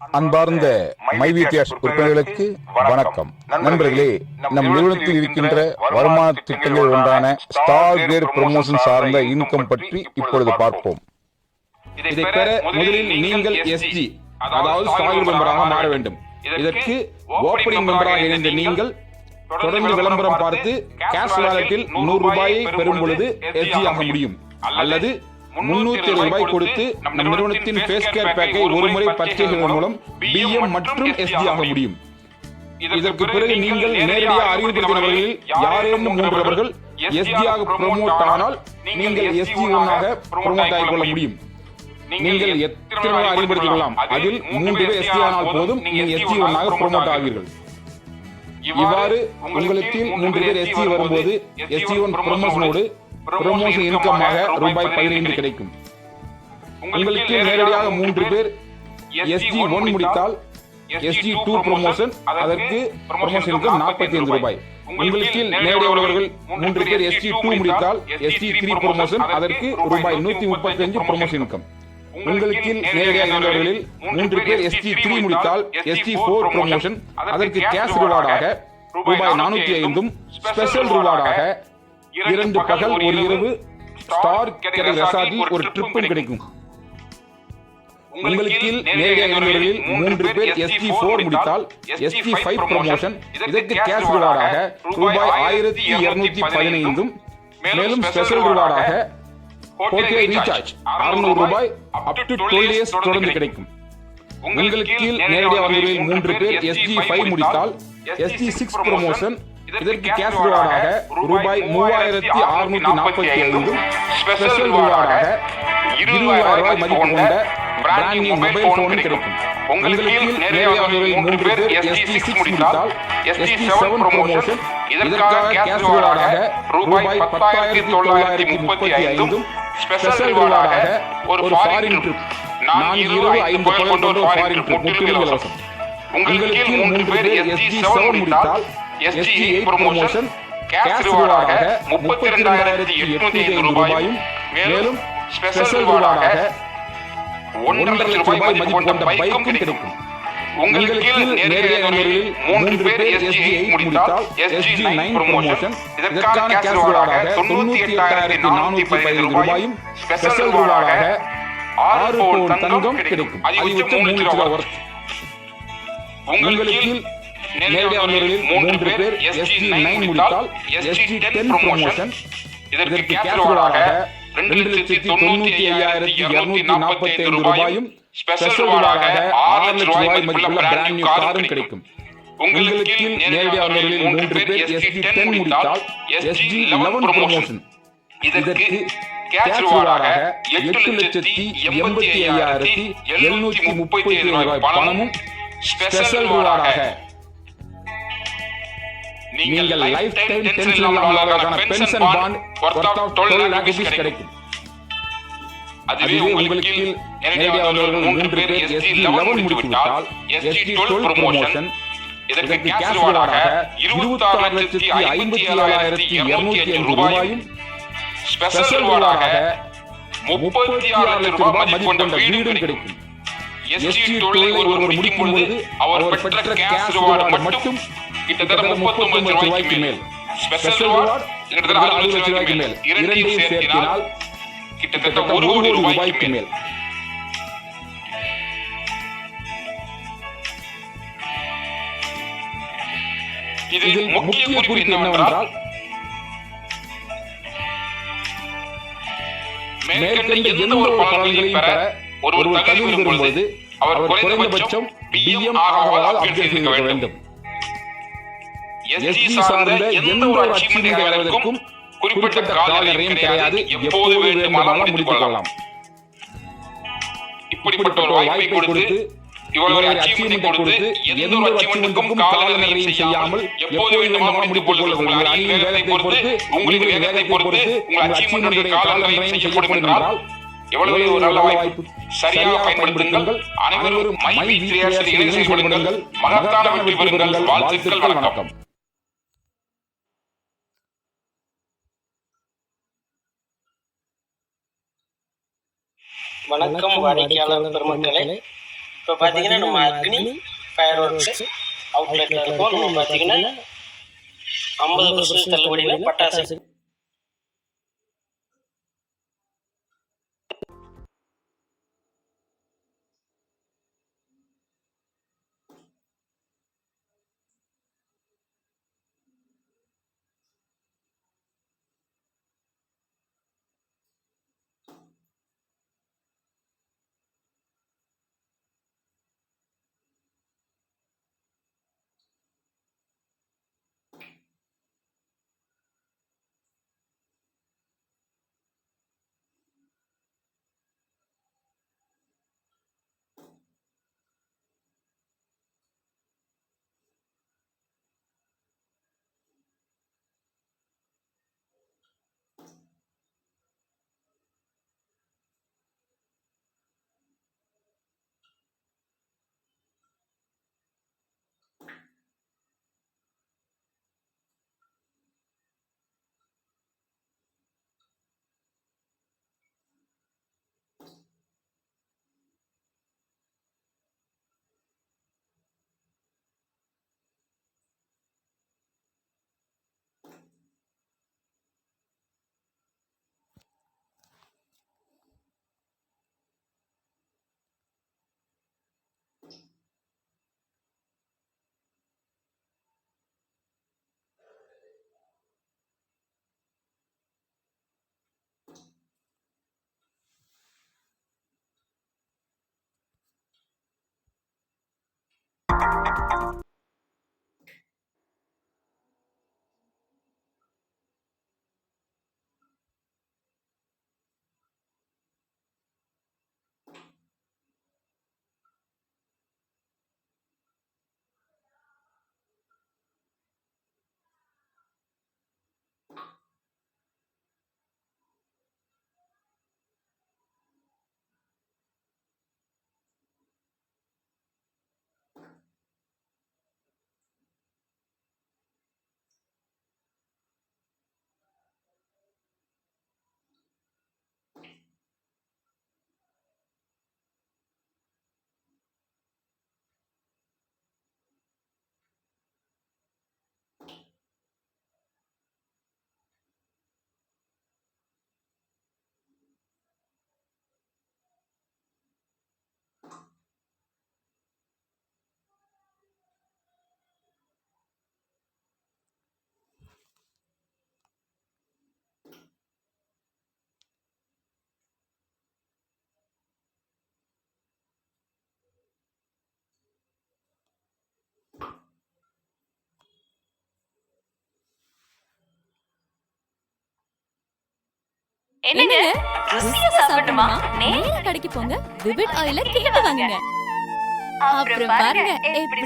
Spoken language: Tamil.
அன்பார்ந்த மைவிடியாஸ் உறுப்பினர்களுக்கு வணக்கம். நண்பர்களே, நம் நிறுவனத்தில் இருக்கின்ற வருமான திட்டங்கள் ஒன்றான ஸ்டார் கிரேட் ப்ரமோஷன் சார்ந்த இன்கம் பற்றி இப்பொழுது பார்ப்போம். இதை பெற முதலில் நீங்கள் எஸ்ஜி அதாவது ஸ்டார் மெம்பராக மாற வேண்டும். இதற்கு ஓப்பனிங் மெம்பராக இருந்த நீங்கள் தொடர்ந்து விளம்பரம் பார்த்து கேஷ் வாலெட்டில் 100 ரூபாயை பெறும் பொழுது எஸ்ஜி ஆக முடியும். அல்லது 360 ரூபாய் கொடுத்து நம் நிறுவனத்தின் ஃபேஸ் கேர் பேக்கை ஒரு முறை பர்ச்சேஸ் மூலம் பிஎம் மற்றும் எஸ்ஜி ஆக முடியும். இதற்கு பிறகு நீங்கள் நேரடியாக அறிவுறுத்தினவர்களில் யாரேனும் 3 நபர்கள் எஸ்ஜி ஆக ப்ரோமோட் ஆனால் நீங்கள் எஸ்ஜி 1 ஆக ப்ரோமோட் ஆகிக்கொள்ள முடியும். நீங்கள் எத்தனை அறிவுறுத்திக் கொள்ளலாம். அதில் 3 பேர் எஸ்ஜி ஆனால் போதும், நீங்கள் எஸ்ஜி 1 ஆக ப்ரோமோட் ஆவீர்கள். இவ்வாறு உங்களுக்கு 3 பேர் எஸ்ஜி வரும்போது எஸ்ஜி 1 ப்ரமோஷனோடு ப்ரமோஷன் இன்கமாக ரூபாய் 15 கிடைக்கும். உங்களுக்கு நேரடியாக 3 பேர் எஸ்ஜி 1 முடித்தால் எஸ்ஜி 2 ப்ரமோஷன், அதற்கு ப்ரமோஷன் இன்கம் 45 ரூபாய். உங்களுக்கு நேரடியாக உள்ளவர்கள் 3 பேர் எஸ்ஜி 2 முடித்தால் எஸ்ஜி 3 ப்ரமோஷன், அதற்கு ரூபாய் 135 ப்ரமோஷன் இன்கம். உங்களுக்கு நேரடியாக இருந்தவர்களில் 3 பேர் எஸ்ஜி 3 முடித்தால் எஸ்ஜி 4 ப்ரமோஷன், அதற்கு கேஷ் ரிவார்டாக ரூபாய் 405 ஸ்பெஷல் ரிவார்டாக 2 பகல் 1 இரவு ஸ்டார் கேர் ரெசார்ட்டில் ஒரு ட்ரிப்பும் கிடைக்கும். உங்களுக்கு நேரடியாக இருந்தவர்களில் 3 பேர் எஸ்ஜி 4 முடித்தால் எஸ்ஜி 5 ப்ரமோஷன், இதற்கு கேஷ் ரிவார்டாக ரூபாய் 1215 மேலும் ஸ்பெஷல் ரிவார்டாக ஹோட்டல் ரீசார்ஜ் 600 ரூபாய் அப் டு 12 இயர்ஸ் தொடர்ந்து கிடைக்கும். உங்களுக்கு நேரடியாக வந்தவர்களில் 3 பேர் எஸ்ஜி 5 முடித்தால் எஸ்ஜி 6 ப்ரமோஷன், இதற்கு கேஷ் ரிவார்டாக ரூபாய் 3645 ஸ்பெஷல் ரிவார்டாக 20000 ரூபாய் மதிப்பு கொண்ட பிராண்ட் நியூ மொபைல் போனும் கிடைக்கும். உங்களுக்கு நேரடியாக வந்தவர்களில் 3 பேர் எஸ்ஜி 6 முடித்தால் எஸ்ஜி 7 ப்ரமோஷன், இதற்காக கேஷ் ரிவார்டாக ரூபாய் 10935 ஸ்பெஷல் ரிவார்டாக ஒரு ஃபாரின் ட்ரிப் 4 இரவு 5 பகல் கொண்ட ஃபாரின் ட்ரிப் முற்றிலும் இலவசம். உங்களுக்கு 3 பேர் எஸ்ஜி 7 முடித்தால் எஸ்ஜி 8 ப்ரமோஷன், கேஷ் ரிவார்டாக 32805 ரூபாயும் மேலும் ஸ்பெஷல் ரிவார்டாக 1.5 லட்சம் ரூபாய் மதிப்பு கொண்ட பைக்கும் கிடைக்கும். உங்களுக்கு நேரடியாக வந்தவர்களில் 3 பேர் எஸ்ஜி 8 முடித்தால் எஸ்ஜி 9 ப்ரமோஷன், இதற்கான கேஷ் ரிவார்டாக 98415 ரூபாயும் ஸ்பெஷல் ரிவார்டாக 6 பவுன் தங்கம் கிடைக்கும். அதிகபட்சம் 3 லட்சம் ரூபாய் வர்த். உங்களுக்கு நேரடியாக வந்தவர்களில் 3 பேர் எஸ்ஜி 9 முடித்தால் எஸ்ஜி 10 ப்ரமோஷன், இதற்கு கேஷ் ரிவார்டாக 2,95,245 ரூபாயும் ஸ்பெஷல் ரிவார்டாக 6 லட்சம் ரூபாய் மதிப்புள்ள பிராண்ட் நியூ காரும் கிடைக்கும். உங்களுக்கு நேரடியாக வந்தவர்களில் 3 பேர் எஸ்ஜி 10 முடித்தால் எஸ்ஜி 11 ப்ரமோஷன், இதற்கு கேஷ் ரிவார்டாக 8,85,737 ரூபாய் பணமும் ஸ்பெஷல் ரிவார்டாக நீங்கள் லைஃப் டைம் டென்ஷன் இல்லாமலான pension bond worth of 12 lakh rupees கிடைக்கும். அதுவே உங்களுக்கு நேரடியாக வந்தவர்கள் 3 பேர் எஸ்ஜி 11 முடித்துவிட்டால் எஸ்ஜி 12 ப்ரமோஷன், இதற்கு கேஷ் ரிவார்டாக 26,57,205 ரூபாயும் ஸ்பெஷல் ரிவார்டாக 36 லட்சம் ரூபாய் மதிப்பு கொண்ட வீடும் கிடைக்கும். எஸ்ஜி 12 ஒருவர் முடிக்கும் பொழுது அவர் பெற்ற கேஷ் ரிவார்டு மட்டும் கிட்டத்தட்ட 39 லட்சம் ரூபாய்க்கு மேல், ஸ்பெஷல் ரிவார்டு கிட்டத்தட்ட 60 லட்சம் ரூபாய்க்கு மேல், இரண்டையும் சேர்த்தினால் கிட்டத்தட்ட 1 கோடி ரூபாய்க்கு மேல். இதில் முக்கிய குறிப்பு என்னவென்றால் மேற்கண்ட எந்த ஒரு பலன்களையும் பெற ஒருவர் தகுதி பெறும்போது அவர் குறைந்தபட்சம் பிஎம் ஆகவால் அப்டேட் செய்ய வேண்டும். எஸ்ஜி சார்ந்த எந்த ஒரு அச்சீவ்மென்ட் அடைவதற்கும் குறிப்பிட்ட கால நேரம் கிடையாது, எப்போது வேண்டுமானாலும் முடித்துக் கொள்ளலாம். இப்படிப்பட்ட ஒரு வாய்ப்பை கொடுத்து இவ்வளவு அச்சீவ்மென்ட் கொடுத்து எந்த ஒரு அச்சீவ்மென்ட்க்கும் கால நேரம் செய்யாமல் எப்போது வேண்டுமானாலும் முடித்துக் கொள்ளுங்கள். உங்கள் அணியின் வேகத்தை பொறுத்து, உங்களின் வேகத்தை பொறுத்து உங்கள் அச்சீவ்மென்ட் கால நேரம் செய்யப்படும் என்றால் எவ்வளவு ஒரு நல்ல வாய்ப்பு. சரியாக பயன்படுத்துங்கள். அனைவரும் மைவிடியாஸ் இணைந்து செயல்படுங்கள். மகத்தான வெற்றி பெறுங்கள். வாழ்த்துக்கள். வணக்கம். வணக்கம் வாடிக்கையாளர் பெருமக்களே. இப்போ பார்த்தீங்கன்னா நம்ம அக்னி ஃபயர் ஒர்க்ஸ் அவுட்லெட்டில் இருக்கும். நம்ம பார்த்தீங்கன்னா 50% தள்ளுபடியில் பட்டாசு என்னங்க ருசியா சாப்பிடணுமா? நேரா கடைக்கு போங்க, விபிட் ஆயில கேட்டு வாங்குங்க. அப்புறம் பாருங்க எப்படி